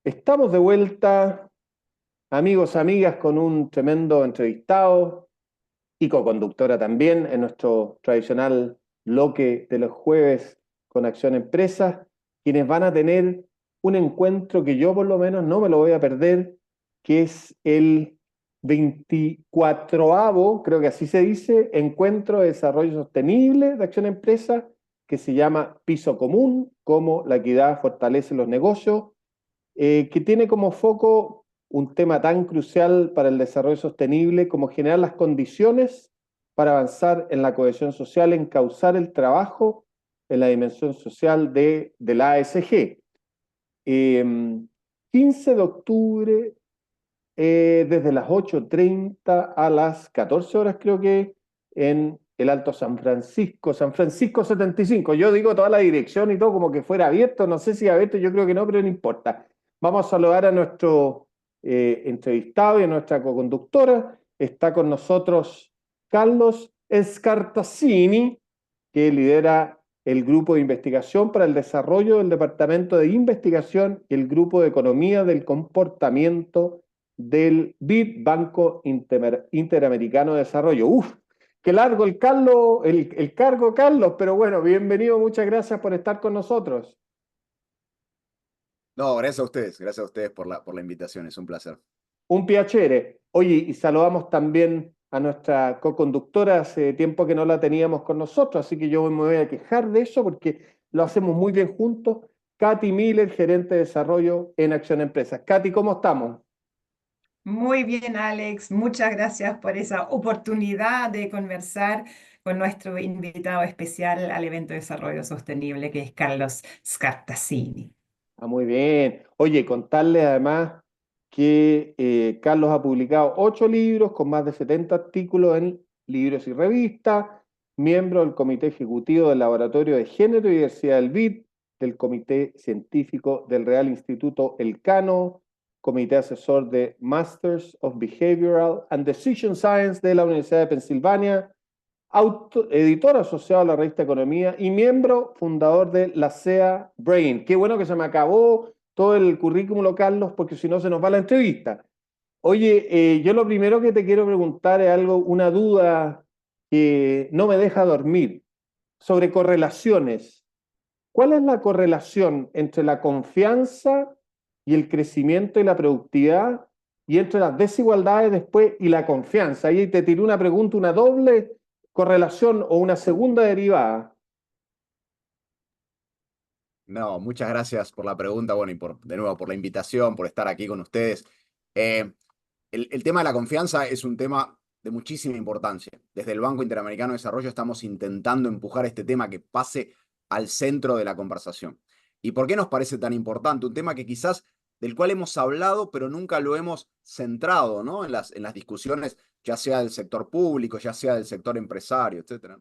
Estamos de vuelta, amigos, amigas, con un tremendo entrevistado y co-conductora también en nuestro tradicional bloque de los jueves con Acción Empresas, quienes van a tener un encuentro que yo por lo menos no me lo voy a perder, que es el 24º, creo que así se dice, Encuentro de Desarrollo Sostenible de Acción Empresas, que se llama Piso Común, cómo la equidad fortalece los negocios, que tiene como foco un tema tan crucial para el desarrollo sostenible como generar las condiciones para avanzar en la cohesión social, encauzar el trabajo en la dimensión social de la ASG. 15 de octubre, desde las 8:30 a las 14 horas, creo que, en el Alto San Francisco 75. Yo digo toda la dirección y todo como que fuera abierto, no sé si abierto, yo creo que no, pero no importa. Vamos a saludar a nuestro entrevistado y a nuestra co-conductora. Está con nosotros Carlos Scartazzini, que lidera el Grupo de Investigación para el Desarrollo del Departamento de Investigación y el Grupo de Economía del Comportamiento del BID, Banco Interamericano de Desarrollo. Uf, qué largo el cargo, Carlos, pero bueno, bienvenido, muchas gracias por estar con nosotros. No, gracias a ustedes por la invitación, es un placer. Un piacere. Oye, y saludamos también a nuestra co-conductora, hace tiempo que no la teníamos con nosotros, así que yo me voy a quejar de eso porque lo hacemos muy bien juntos. Katy Miller, gerente de desarrollo en Acción Empresas. Katy, ¿cómo estamos? Muy bien, Alex. Muchas gracias por esa oportunidad de conversar con nuestro invitado especial al evento de desarrollo sostenible, que es Carlos Scartazzini. Ah, muy bien. Oye, contarles además que Carlos ha publicado 8 libros con más de 70 artículos en libros y revistas, miembro del Comité Ejecutivo del Laboratorio de Género y Diversidad del BID, del Comité Científico del Real Instituto Elcano, Comité Asesor de Masters of Behavioral and Decision Science de la Universidad de Pensilvania, editor asociado a la revista Economía y miembro fundador de la SEA Brain. Qué bueno que se me acabó todo el currículum, Carlos, porque si no se nos va la entrevista. Oye, yo lo primero que te quiero preguntar es algo, una duda que no me deja dormir, sobre correlaciones. ¿Cuál es la correlación entre la confianza y el crecimiento y la productividad y entre las desigualdades después y la confianza? Ahí te tiré una pregunta, una doble correlación o una segunda derivada. No, muchas gracias por la pregunta, bueno, y de nuevo por la invitación, por estar aquí con ustedes. Eh, el tema de la confianza es un tema de muchísima importancia. Desde el Banco Interamericano de Desarrollo estamos intentando empujar este tema que pase al centro de la conversación. ¿Y por qué nos parece tan importante? Un tema que quizás del cual hemos hablado, pero nunca lo hemos centrado, ¿no? En las discusiones, ya sea del sector público, ya sea del sector empresario, etcétera.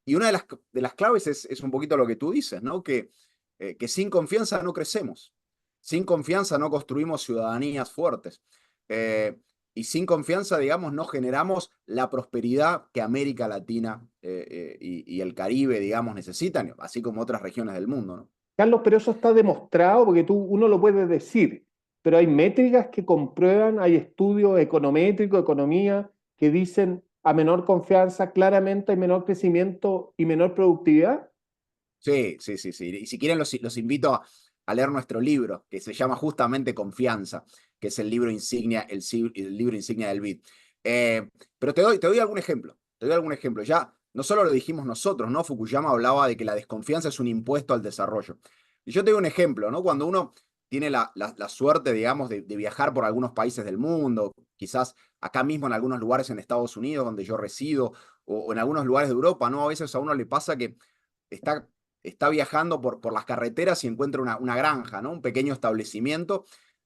Y una de las claves es un poquito lo que tú dices, ¿no? Que sin confianza no crecemos, sin confianza no construimos ciudadanías fuertes, eh, y sin confianza, digamos, no generamos la prosperidad que América Latina y el Caribe, digamos, necesitan, así como otras regiones del mundo, ¿no? Carlos, pero eso está demostrado porque uno lo puede decir, pero hay métricas que comprueban, hay estudios econométricos, economía, que dicen a menor confianza claramente hay menor crecimiento y menor productividad. Sí, sí, sí, sí. Y si quieren, los invito a leer nuestro libro, que se llama justamente Confianza, que es el libro insignia, el libro insignia del BID. Pero te doy algún ejemplo. Te doy algún ejemplo. Ya no solo lo dijimos nosotros, ¿no? Fukuyama hablaba de que la desconfianza es un impuesto al desarrollo. Y yo te doy un ejemplo, ¿no? Cuando uno tiene la suerte, digamos, de viajar por algunos países del mundo, quizás acá mismo en algunos lugares en Estados Unidos, donde yo resido, o en algunos lugares de Europa, ¿no? A veces a uno le pasa que está está viajando por las carreteras y encuentra una granja, ¿no? Un pequeño establecimiento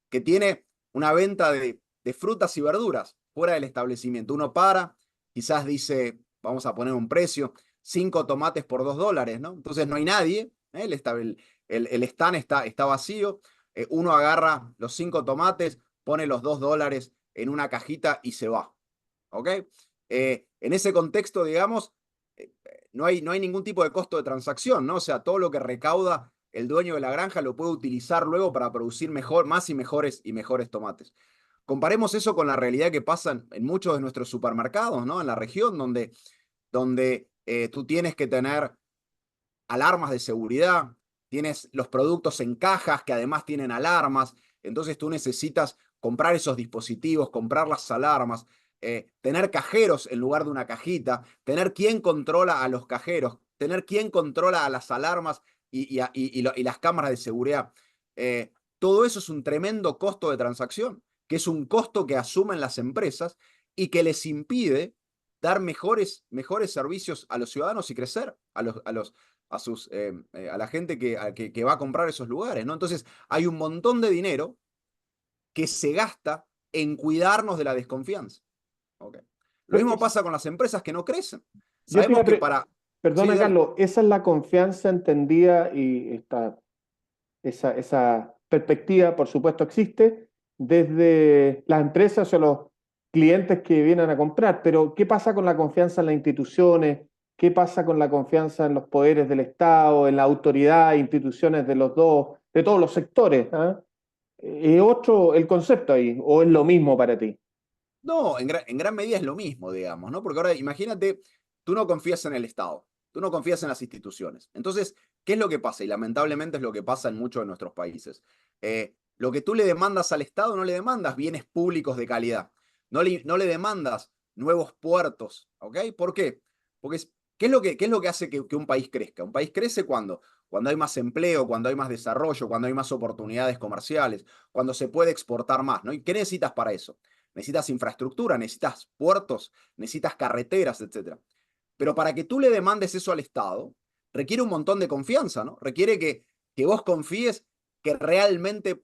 que tiene una venta de frutas y verduras fuera del establecimiento. Uno para, quizás dice, vamos a poner un precio, 5 tomates por $2, ¿no? Entonces no hay nadie, ¿eh? El stand está vacío, uno agarra los 5 tomates, pone los $2 en una cajita y se va, ¿ok? En ese contexto, digamos, no hay ningún tipo de costo de transacción, ¿no? O sea, todo lo que recauda el dueño de la granja lo puede utilizar luego para producir más y mejores tomates. Comparemos eso con la realidad que pasa en muchos de nuestros supermercados, ¿no? En la región donde tú tienes que tener alarmas de seguridad, tienes los productos en cajas que además tienen alarmas, entonces tú necesitas comprar esos dispositivos, comprar las alarmas, tener cajeros en lugar de una cajita, tener quien controla a los cajeros, tener quien controla a las alarmas y las cámaras de seguridad. Todo eso es un tremendo costo de transacción, que es un costo que asumen las empresas y que les impide dar mejores servicios a los ciudadanos y crecer a la gente que va a comprar esos lugares, ¿no? Entonces, hay un montón de dinero que se gasta en cuidarnos de la desconfianza. Okay. Lo mismo pasa con las empresas que no crecen. Yo te Sabemos iba a que pre- para... Perdona, Sí, dale. Carlos, esa es la confianza entendida y esa perspectiva, por supuesto, existe desde las empresas o los clientes que vienen a comprar, pero ¿qué pasa con la confianza en las instituciones? ¿Qué pasa con la confianza en los poderes del Estado, en la autoridad, instituciones de todos los sectores? ¿Ah? ¿Es otro el concepto ahí o es lo mismo para ti? No, en gran medida es lo mismo, digamos, ¿no? Porque ahora imagínate, tú no confías en el Estado, tú no confías en las instituciones. Entonces, ¿qué es lo que pasa? Y lamentablemente es lo que pasa en muchos de nuestros países. Lo que tú le demandas al Estado, no le demandas bienes públicos de calidad, no le demandas nuevos puertos, ¿ok? ¿Por qué? Porque qué es lo que hace que un país crezca? Un país crece cuando hay más empleo, cuando hay más desarrollo, cuando hay más oportunidades comerciales, cuando se puede exportar más, ¿no? ¿Y qué necesitas para eso? Necesitas infraestructura, necesitas puertos, necesitas carreteras, etc. Pero para que tú le demandes eso al Estado, requiere un montón de confianza, ¿no? Requiere que vos confíes que realmente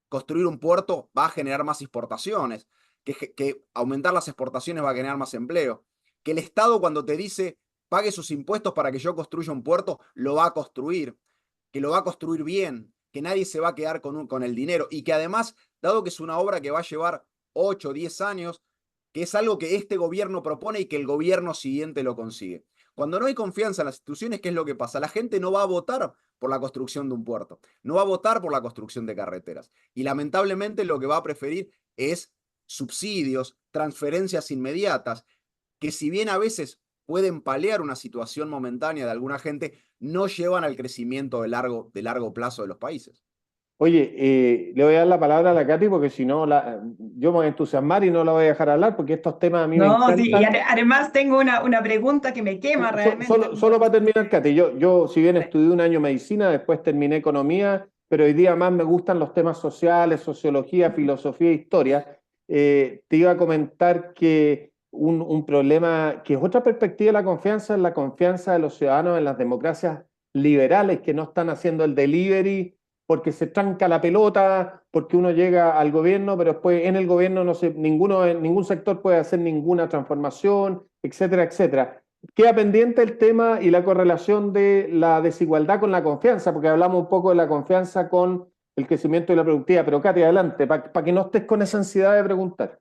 construir un puerto va a generar más exportaciones, que aumentar las exportaciones va a generar más empleo, que el Estado cuando te dice pague sus impuestos para que yo construya un puerto, lo va a construir, que lo va a construir bien, que nadie se va a quedar con el dinero y que además, dado que es una obra que va a llevar 8 o 10 años, que es algo que este gobierno propone y que el gobierno siguiente lo consigue. Cuando no hay confianza en las instituciones, ¿qué es lo que pasa? La gente no va a votar por la construcción de un puerto, no va a votar por la construcción de carreteras. Y lamentablemente lo que va a preferir es subsidios, transferencias inmediatas, que si bien a veces pueden paliar una situación momentánea de alguna gente, no llevan al crecimiento de largo plazo de los países. Oye, le voy a dar la palabra a la Katy porque si no, yo me voy a entusiasmar y no la voy a dejar hablar porque estos temas a mí me No, sí, y encantan. además tengo una pregunta que me quema realmente. Solo para terminar, Katy, yo si bien Sí. estudié un año medicina, después terminé economía, pero hoy día más me gustan los temas sociales, sociología, filosofía e historia. Te iba a comentar que un problema, que es otra perspectiva de la confianza, es la confianza de los ciudadanos en las democracias liberales que no están haciendo el delivery porque se tranca la pelota, porque uno llega al gobierno, pero después en el gobierno no se, ningún sector puede hacer ninguna transformación, etcétera, etcétera. Queda pendiente el tema y la correlación de la desigualdad con la confianza, porque hablamos un poco de la confianza con el crecimiento y la productividad. Pero Katy, adelante, para que no estés con esa ansiedad de preguntar.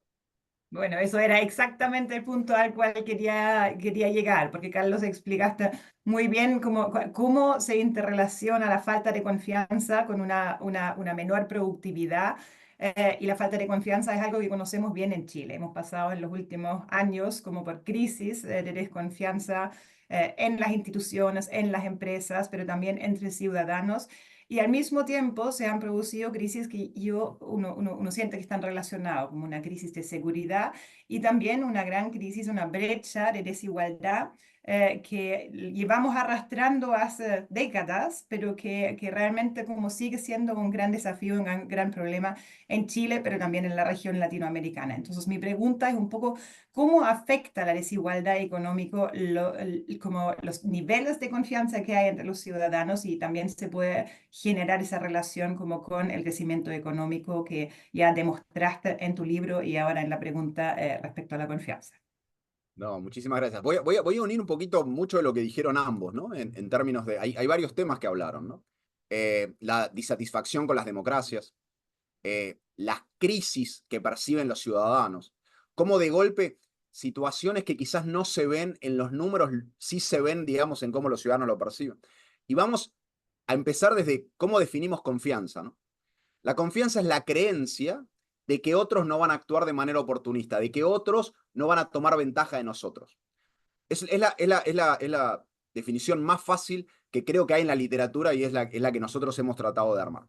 Bueno, eso era exactamente el punto al cual quería llegar, porque Carlos explicaste muy bien cómo se interrelaciona la falta de confianza con una menor productividad. Y la falta de confianza es algo que conocemos bien en Chile. Hemos pasado en los últimos años como por crisis de desconfianza en las instituciones, en las empresas, pero también entre ciudadanos. Y al mismo tiempo se han producido crisis que uno siente que están relacionados, como una crisis de seguridad y también una gran crisis, una brecha de desigualdad que llevamos arrastrando hace décadas, pero que realmente como sigue siendo un gran desafío, un gran problema en Chile, pero también en la región latinoamericana. Entonces mi pregunta es un poco, ¿cómo afecta la desigualdad económica como los niveles de confianza que hay entre los ciudadanos y también se puede generar esa relación como con el crecimiento económico que ya demostraste en tu libro y ahora en la pregunta respecto a la confianza? No, muchísimas gracias. Voy a unir un poquito mucho de lo que dijeron ambos, ¿no? En términos de, hay varios temas que hablaron, ¿no? La disatisfacción con las democracias, las crisis que perciben los ciudadanos, cómo de golpe situaciones que quizás no se ven en los números, sí se ven, digamos, en cómo los ciudadanos lo perciben. Y vamos a empezar desde cómo definimos confianza, ¿no? La confianza es la creencia de que otros no van a actuar de manera oportunista, de que otros no van a tomar ventaja de nosotros. Es la definición más fácil que creo que hay en la literatura y es la que nosotros hemos tratado de armar.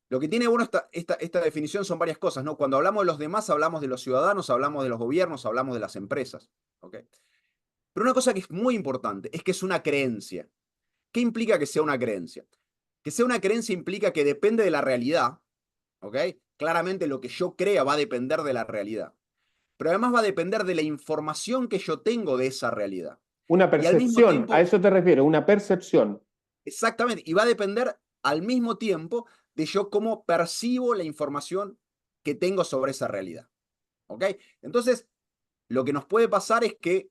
Lo que tiene bueno esta definición son varias cosas, ¿no? Cuando hablamos de los demás, hablamos de los ciudadanos, hablamos de los gobiernos, hablamos de las empresas, ¿ok? Pero una cosa que es muy importante es que es una creencia. ¿Qué implica que sea una creencia? Que sea una creencia implica que depende de la realidad, ¿ok? Claramente lo que yo crea va a depender de la realidad, pero además va a depender de la información que yo tengo de esa realidad. Una Y al mismo percepción, a tiempo, eso te refieres, una percepción. exactamente, y va a depender al mismo tiempo de yo cómo percibo la información que tengo sobre esa realidad, ¿ok? Entonces, lo que nos puede pasar es que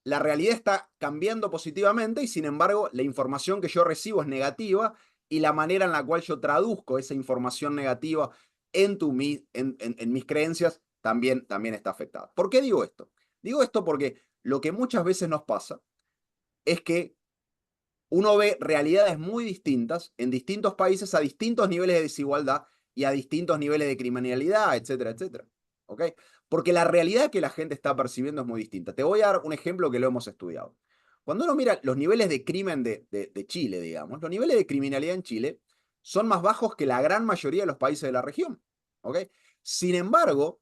la realidad está cambiando positivamente y sin embargo la información que yo recibo es negativa y la manera en la cual yo traduzco esa información negativa en mis creencias también está afectada. ¿Por qué digo esto? Digo esto porque lo que muchas veces nos pasa es que uno ve realidades muy distintas en distintos países a distintos niveles de desigualdad y a distintos niveles de criminalidad, etcétera, etcétera. ¿Ok? Porque la realidad que la gente está percibiendo es muy distinta. Te voy a dar un ejemplo que lo hemos estudiado. Cuando uno mira los niveles de crimen de Chile, digamos, los niveles de criminalidad en Chile son más bajos que la gran mayoría de los países de la región. ¿Ok? Sin embargo,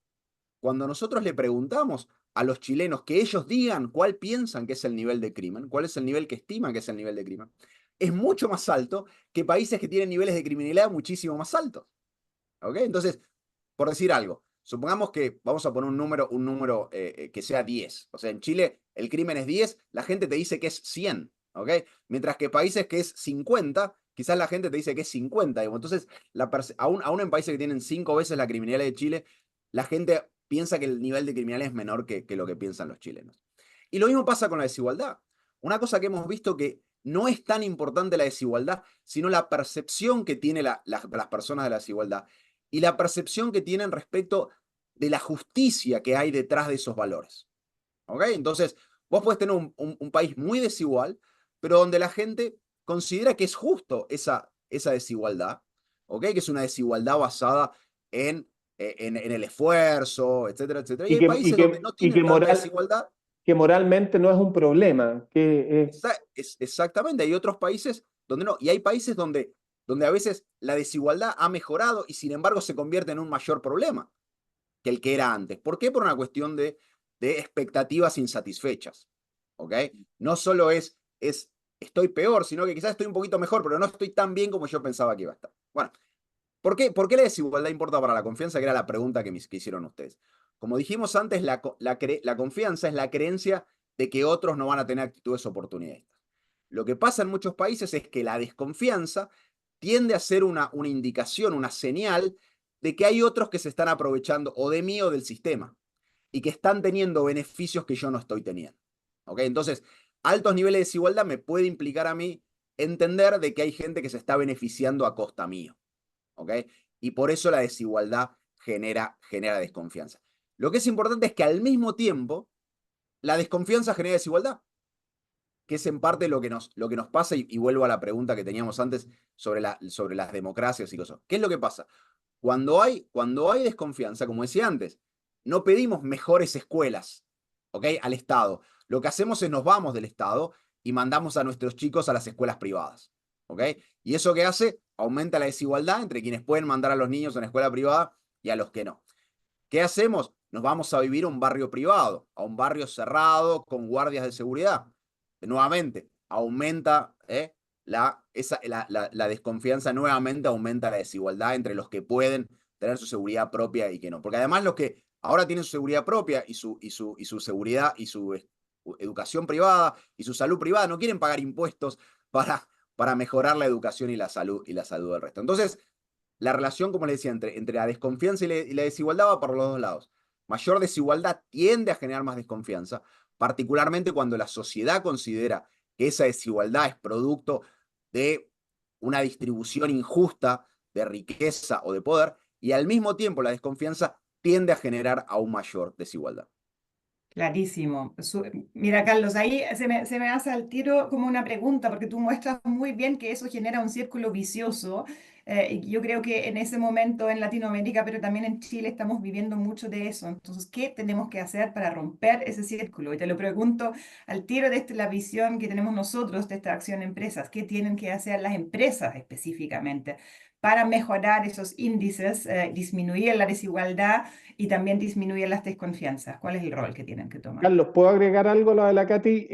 cuando nosotros le preguntamos a los chilenos que ellos digan cuál piensan que es el nivel de crimen, cuál es el nivel que estiman que es el nivel de crimen, es mucho más alto que países que tienen niveles de criminalidad muchísimo más altos. ¿Ok? Entonces, por decir algo, supongamos que vamos a poner un número que sea 10. O sea, en Chile el crimen es 10, la gente te dice que es 100. ¿Ok? Mientras que países que es 50, quizás la gente te dice que es 50. Entonces, aún en países que tienen 5 veces la criminalidad de Chile, la gente piensa que el nivel de criminalidad es menor que lo que piensan los chilenos. Y lo mismo pasa con la desigualdad. Una cosa que hemos visto que no es tan importante la desigualdad, sino la percepción que tienen las personas de la desigualdad y la percepción que tienen respecto de la justicia que hay detrás de esos valores. ¿Ok? Entonces, vos podés tener un país muy desigual, pero donde la gente considera que es justo esa desigualdad, ¿ok? Que es una desigualdad basada en el esfuerzo, etcétera, etcétera. Y Y hay que, países donde no y que, tienen tanta desigualdad. que moralmente no es un problema, Exactamente, hay otros países donde no, y hay países donde a veces la desigualdad ha mejorado y sin embargo se convierte en un mayor problema que el que era antes. ¿Por qué? Por una cuestión de expectativas insatisfechas. ¿Ok? No solo estoy peor, sino que quizás estoy un poquito mejor, pero no estoy tan bien como yo pensaba que iba a estar. Bueno, ¿por qué la desigualdad importa para la confianza? Que era la pregunta que hicieron ustedes. Como dijimos antes, la confianza es la creencia de que otros no van a tener actitudes oportunistas. Lo que pasa en muchos países es que la desconfianza tiende a ser una indicación, una señal de que hay otros que se están aprovechando o de mí o del sistema y que están teniendo beneficios que yo no estoy teniendo. ¿Ok? Entonces, altos niveles de desigualdad me puede implicar a mí entender de que hay gente que se está beneficiando a costa mío. ¿Ok? Y por eso la desigualdad genera desconfianza. Lo que es importante es que al mismo tiempo la desconfianza genera desigualdad, que es en parte lo que nos pasa, y vuelvo a la pregunta que teníamos antes sobre las democracias y cosas. ¿Qué es lo que pasa? Cuando hay desconfianza, como decía antes, no pedimos mejores escuelas, ¿ok? Al Estado. Lo que hacemos es nos vamos del Estado y mandamos a nuestros chicos a las escuelas privadas, ¿ok? ¿Y eso qué hace? Aumenta la desigualdad entre quienes pueden mandar a los niños a una escuela privada y a los que no. ¿Qué hacemos? Nos vamos a vivir a un barrio privado, a un barrio cerrado con guardias de seguridad. Nuevamente, aumenta la desconfianza, nuevamente aumenta la desigualdad entre los que pueden tener su seguridad propia y que no. Porque además los que ahora tienen su seguridad propia y su seguridad y su educación privada y su salud privada no quieren pagar impuestos para mejorar la educación y la salud del resto. Entonces, la relación, como les decía, entre la desconfianza y la desigualdad va por los dos lados. Mayor desigualdad tiende a generar más desconfianza, particularmente cuando la sociedad considera que esa desigualdad es producto de una distribución injusta de riqueza o de poder, y al mismo tiempo la desconfianza tiende a generar aún mayor desigualdad. Clarísimo. Mira, Carlos, ahí se me hace al tiro como una pregunta, porque tú muestras muy bien que eso genera un círculo vicioso. Y yo creo que en ese momento en Latinoamérica, pero también en Chile, estamos viviendo mucho de eso. Entonces, ¿qué tenemos que hacer para romper ese círculo? Y te lo pregunto al tiro desde la visión que tenemos nosotros de esta acción empresas. ¿Qué tienen que hacer las empresas específicamente para mejorar esos índices, disminuir la desigualdad y también disminuir las desconfianzas? ¿Cuál es el rol que tienen que tomar? Carlos, ¿puedo agregar algo a lo de la Katy?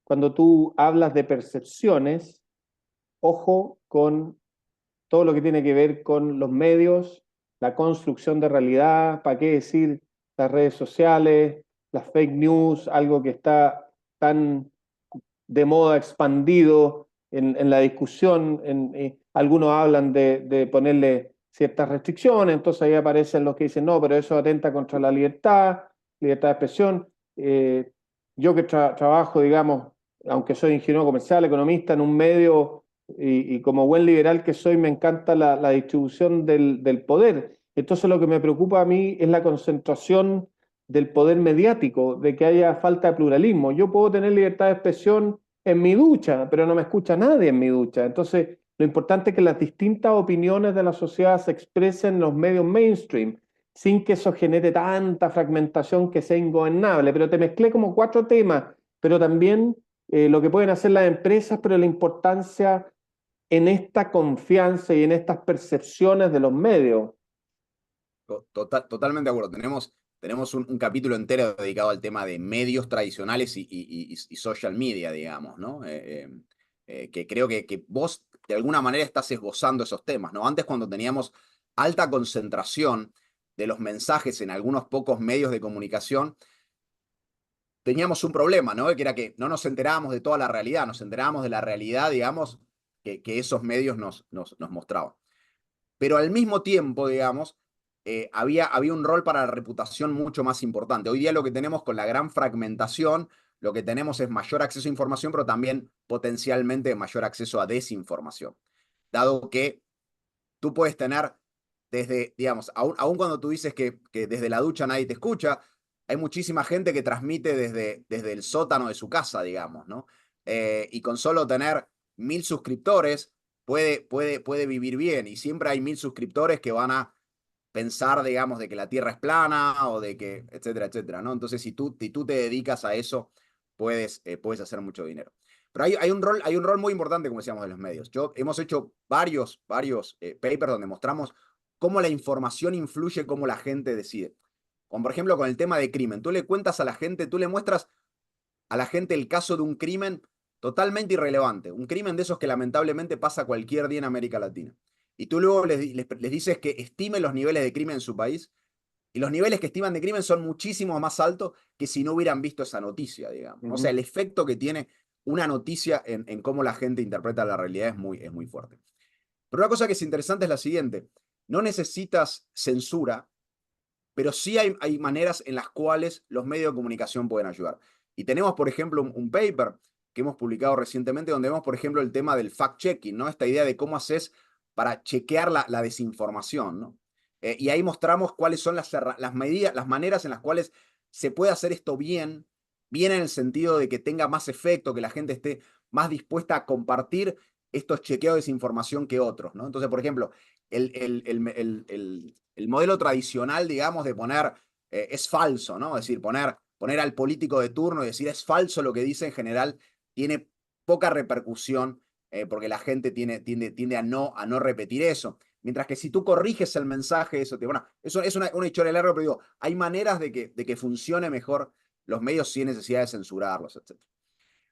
Cuando tú hablas de percepciones, ojo con todo lo que tiene que ver con los medios, la construcción de realidad, ¿para qué decir las redes sociales, las fake news, algo que está tan de moda, expandido en la discusión? Algunos hablan de ponerle ciertas restricciones, entonces ahí aparecen los que dicen, no, pero eso atenta contra la libertad de expresión. Yo que trabajo, digamos, aunque soy ingeniero comercial, economista, en un medio y como buen liberal que soy, me encanta la distribución del poder. Entonces lo que me preocupa a mí es la concentración del poder mediático, de que haya falta de pluralismo. Yo puedo tener libertad de expresión en mi ducha, pero no me escucha nadie en mi ducha. Entonces, lo importante es que las distintas opiniones de la sociedad se expresen en los medios mainstream, sin que eso genere tanta fragmentación que sea ingobernable. Pero te mezclé como 4 temas, pero también lo que pueden hacer las empresas, pero la importancia en esta confianza y en estas percepciones de los medios. Totalmente de acuerdo. Tenemos un capítulo entero dedicado al tema de medios tradicionales y social media, digamos, ¿no? Que creo que vos de alguna manera estás esbozando esos temas, ¿no? Antes, cuando teníamos alta concentración de los mensajes en algunos pocos medios de comunicación, teníamos un problema, ¿no? Que era que no nos enterábamos de toda la realidad, nos enterábamos de la realidad, digamos, que esos medios nos mostraban. Pero al mismo tiempo, digamos, había un rol para la reputación mucho más importante. Hoy día lo que tenemos con la gran fragmentación, lo que tenemos es mayor acceso a información, pero también potencialmente mayor acceso a desinformación. Dado que tú puedes tener desde, digamos, aun cuando tú dices que desde la ducha nadie te escucha, hay muchísima gente que transmite desde el sótano de su casa, digamos, ¿no? Y con solo tener 1000 suscriptores puede vivir bien. Y siempre hay 1000 suscriptores que van a pensar, digamos, de que la Tierra es plana o de que, etcétera, etcétera, ¿no? Entonces, si tú te dedicas a eso, puedes hacer mucho dinero. Pero hay un rol muy importante, como decíamos, de los medios. Hemos hecho varios papers donde mostramos cómo la información influye cómo la gente decide. Como por ejemplo con el tema de crimen. Tú le cuentas a la gente, tú le muestras a la gente el caso de un crimen totalmente irrelevante. Un crimen de esos que lamentablemente pasa cualquier día en América Latina. Y tú luego les dices que estime los niveles de crimen en su país. Y los niveles que estiman de crimen son muchísimo más altos que si no hubieran visto esa noticia, digamos. O sea, el efecto que tiene una noticia en cómo la gente interpreta la realidad es muy fuerte. Pero una cosa que es interesante es la siguiente. No necesitas censura, pero sí hay maneras en las cuales los medios de comunicación pueden ayudar. Y tenemos, por ejemplo, un paper que hemos publicado recientemente donde vemos, por ejemplo, el tema del fact-checking, ¿no? Esta idea de cómo haces para chequear la desinformación, ¿no? Y ahí mostramos cuáles son las medidas, las maneras en las cuales se puede hacer esto bien en el sentido de que tenga más efecto, que la gente esté más dispuesta a compartir estos chequeos de desinformación que otros, ¿no? Entonces, por ejemplo, el modelo tradicional, digamos, de poner es falso, ¿no? Es decir, poner al político de turno y decir es falso lo que dice en general, tiene poca repercusión porque la gente tiende a no repetir eso. Mientras que si tú corriges el mensaje, bueno, eso es una historia larga, pero digo, hay maneras de que funcione mejor los medios sin necesidad de censurarlos, etc.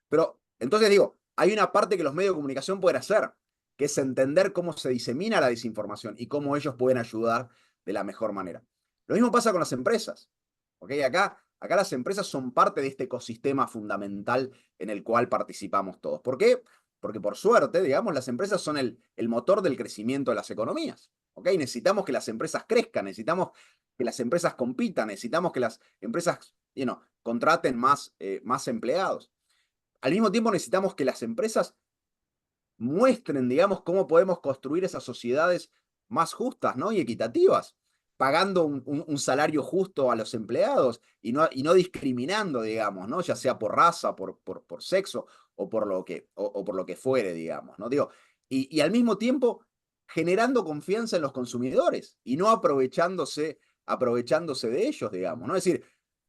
Pero entonces digo, hay una parte que los medios de comunicación pueden hacer, que es entender cómo se disemina la desinformación y cómo ellos pueden ayudar de la mejor manera. Lo mismo pasa con las empresas. ¿Okay? Acá las empresas son parte de este ecosistema fundamental en el cual participamos todos. ¿Por qué? Porque por suerte, digamos, las empresas son el motor del crecimiento de las economías. ¿Okay? Necesitamos que las empresas crezcan, necesitamos que las empresas compitan, necesitamos que las empresas contraten más empleados. Al mismo tiempo necesitamos que las empresas muestren, digamos, cómo podemos construir esas sociedades más justas, ¿no? Y equitativas. pagando un salario justo a los empleados y no discriminando, digamos, ¿no? Ya sea por raza, por sexo o por lo que fuere, digamos, ¿no? Digo, y al mismo tiempo generando confianza en los consumidores y no aprovechándose de ellos, digamos, ¿no? Es decir,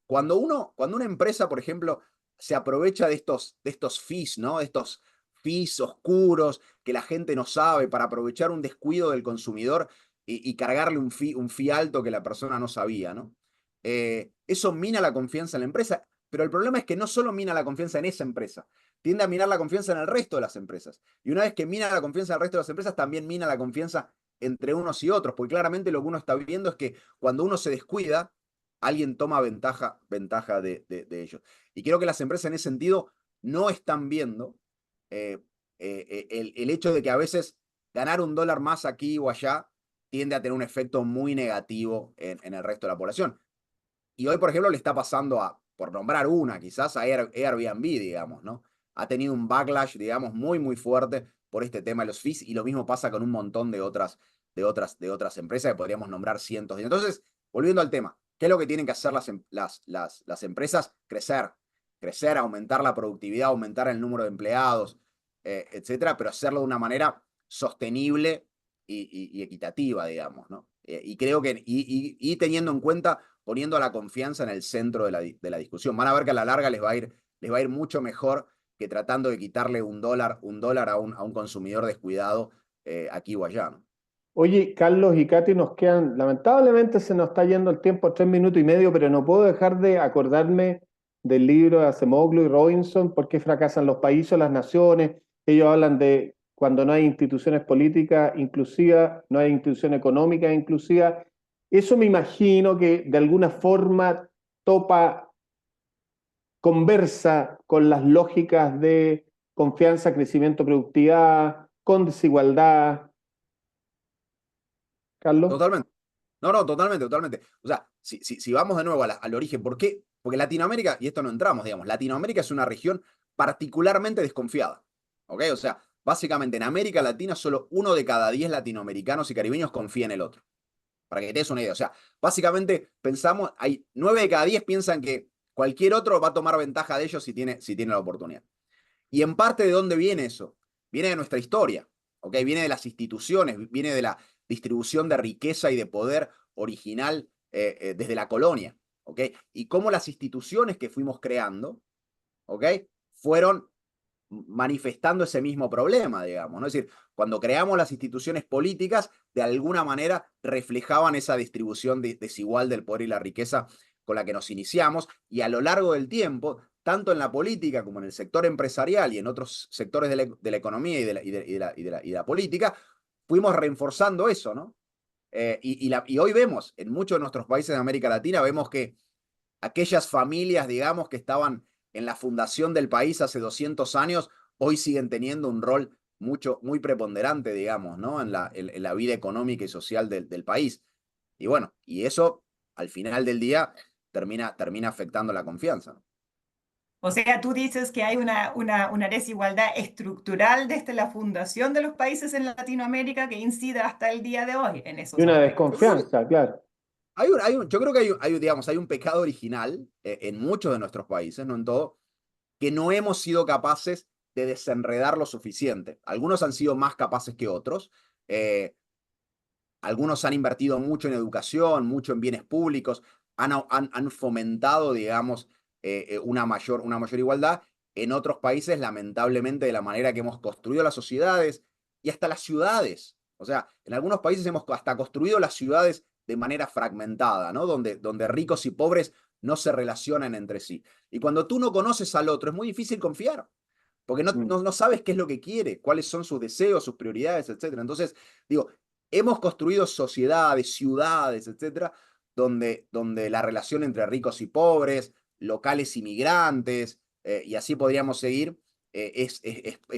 cuando una empresa, por ejemplo, se aprovecha de estos fees, ¿no? De estos fees oscuros que la gente no sabe para aprovechar un descuido del consumidor y cargarle un fee alto que la persona no sabía, ¿no? Eso mina la confianza en la empresa, pero el problema es que no solo mina la confianza en esa empresa, tiende a minar la confianza en el resto de las empresas. Y una vez que mina la confianza en el resto de las empresas, también mina la confianza entre unos y otros, porque claramente lo que uno está viendo es que cuando uno se descuida, alguien toma ventaja de ellos. Y creo que las empresas en ese sentido no están viendo eh, el hecho de que a veces ganar $1 más aquí o allá tiende a tener un efecto muy negativo en el resto de la población. Y hoy, por ejemplo, le está pasando por nombrar una, quizás a Airbnb, digamos, ¿no? Ha tenido un backlash, digamos, muy, muy fuerte por este tema de los fees, y lo mismo pasa con un montón de otras empresas que podríamos nombrar cientos. Entonces, volviendo al tema, ¿qué es lo que tienen que hacer las empresas? Crecer, aumentar la productividad, aumentar el número de empleados, etcétera, pero hacerlo de una manera sostenible y equitativa, digamos, ¿no? Y creo que, y teniendo en cuenta, poniendo la confianza en el centro de la discusión. Van a ver que a la larga les va a ir mucho mejor que tratando de quitarle un dólar a un consumidor descuidado aquí o allá, ¿no? Oye, Carlos y Katy, nos quedan, lamentablemente se nos está yendo el tiempo, 3 minutos y medio, pero no puedo dejar de acordarme del libro de Acemoglu y Robinson, ¿Por qué fracasan los países o las naciones? Ellos hablan de cuando no hay instituciones políticas inclusivas, no hay instituciones económicas inclusivas. Eso me imagino que de alguna forma topa, conversa con las lógicas de confianza, crecimiento, productividad, con desigualdad. Carlos. Totalmente. No, totalmente, totalmente. O sea, si vamos de nuevo al origen, ¿por qué? Porque Latinoamérica, y esto no entramos, digamos, Latinoamérica es una región particularmente desconfiada. ¿Ok? O sea, básicamente en América Latina solo 1 de cada 10 latinoamericanos y caribeños confía en el otro. Para que te des una idea. O sea, básicamente pensamos, hay 9 de cada 10 piensan que cualquier otro va a tomar ventaja de ellos si tiene la oportunidad. Y en parte, ¿de dónde viene eso? Viene de nuestra historia, ¿ok? Viene de las instituciones, viene de la distribución de riqueza y de poder original desde la colonia, ¿ok? Y cómo las instituciones que fuimos creando, ¿ok? Fueron manifestando ese mismo problema, digamos, ¿no? Es decir, cuando creamos las instituciones políticas, de alguna manera reflejaban esa distribución desigual del poder y la riqueza con la que nos iniciamos, y a lo largo del tiempo, tanto en la política como en el sector empresarial y en otros sectores de la economía y de la política, fuimos reforzando eso, ¿no? Y hoy vemos, en muchos de nuestros países de América Latina, vemos que aquellas familias, digamos, que estaban en la fundación del país hace 200 años, hoy siguen teniendo un rol muy preponderante, digamos, ¿no? En la vida económica y social del país. Y bueno, y eso al final del día termina afectando la confianza, ¿no? O sea, tú dices que hay una desigualdad estructural desde la fundación de los países en Latinoamérica que incide hasta el día de hoy en Y esos una Yo creo que desconfianza, claro. yo creo que digamos, hay un pecado original en muchos de nuestros países, no en todo, que no hemos sido capaces de desenredar lo suficiente. Algunos han sido más capaces que otros. Algunos han invertido mucho en educación, mucho en bienes públicos, han fomentado, digamos, una mayor igualdad. En otros países, lamentablemente, de la manera que hemos construido las sociedades y hasta las ciudades. O sea, en algunos países hemos hasta construido las ciudades de manera fragmentada, ¿no? Donde ricos y pobres no se relacionan entre sí. Y cuando tú no conoces al otro, es muy difícil confiar, porque Mm. no sabes qué es lo que quiere, cuáles son sus deseos, sus prioridades, etcétera. Entonces, digo, hemos construido sociedades, ciudades, etcétera, donde la relación entre ricos y pobres, locales y migrantes, y así podríamos seguir, es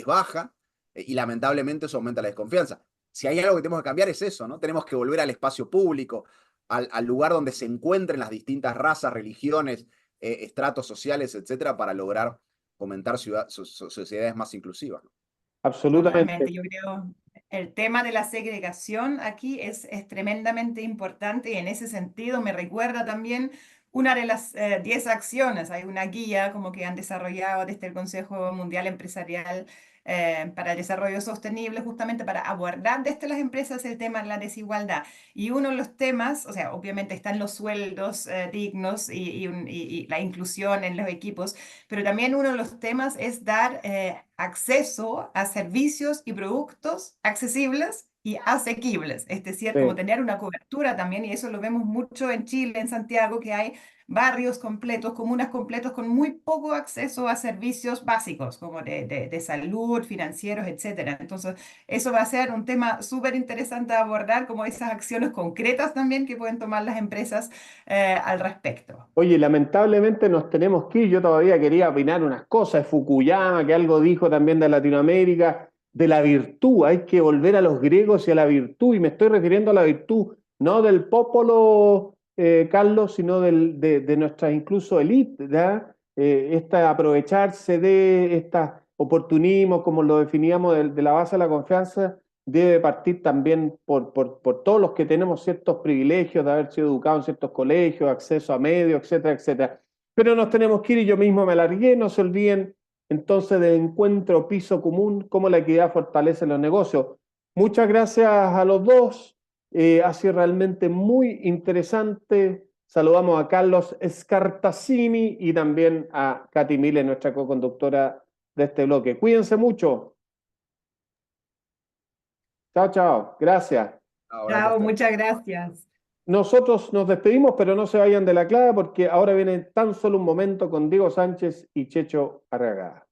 baja, y lamentablemente eso aumenta la desconfianza. Si hay algo que tenemos que cambiar es eso, ¿no? Tenemos que volver al espacio público, al lugar donde se encuentren las distintas razas, religiones, estratos sociales, etcétera, para lograr fomentar sociedades más inclusivas, ¿no? Absolutamente. Totalmente, yo creo. El tema de la segregación aquí es tremendamente importante y en ese sentido me recuerda también una de las 10 acciones. Hay una guía como que han desarrollado desde el Consejo Mundial Empresarial para el Desarrollo Sostenible justamente para abordar desde las empresas el tema de la desigualdad. Y uno de los temas, o sea, obviamente están los sueldos dignos y la inclusión en los equipos, pero también uno de los temas es dar acceso a servicios y productos accesibles y asequibles, es decir, como Sí. tener una cobertura también, y eso lo vemos mucho en Chile, en Santiago, que hay barrios completos, comunas completos con muy poco acceso a servicios básicos, como de salud, financieros, etcétera. Entonces, eso va a ser un tema súper interesante a abordar, como esas acciones concretas también que pueden tomar las empresas al respecto. Oye, lamentablemente nos tenemos que ir. Yo todavía quería opinar unas cosas de Fukuyama, que algo dijo también de Latinoamérica, de la virtud. Hay que volver a los griegos y a la virtud. Y me estoy refiriendo a la virtud, no del popolo, Carlos, sino de nuestras incluso élites, ¿ya? Aprovecharse de estos oportunismos, como lo definíamos, de la base de la confianza, debe partir también por todos los que tenemos ciertos privilegios de haber sido educados en ciertos colegios, acceso a medios, etcétera, etcétera. Pero nos tenemos que ir y yo mismo me alargué, no se olviden entonces del encuentro piso común, cómo la equidad fortalece los negocios. Muchas gracias a los dos, ha sido realmente muy interesante. Saludamos a Carlos Scartazzini y también a Katy Mille, nuestra co-conductora de este bloque. Cuídense mucho. Chao, chao. Gracias. Gracias a Chao, ustedes. muchas gracias. Nosotros nos despedimos, pero no se vayan de la clave porque ahora viene tan solo un momento con Diego Sánchez y Checho Arreaga.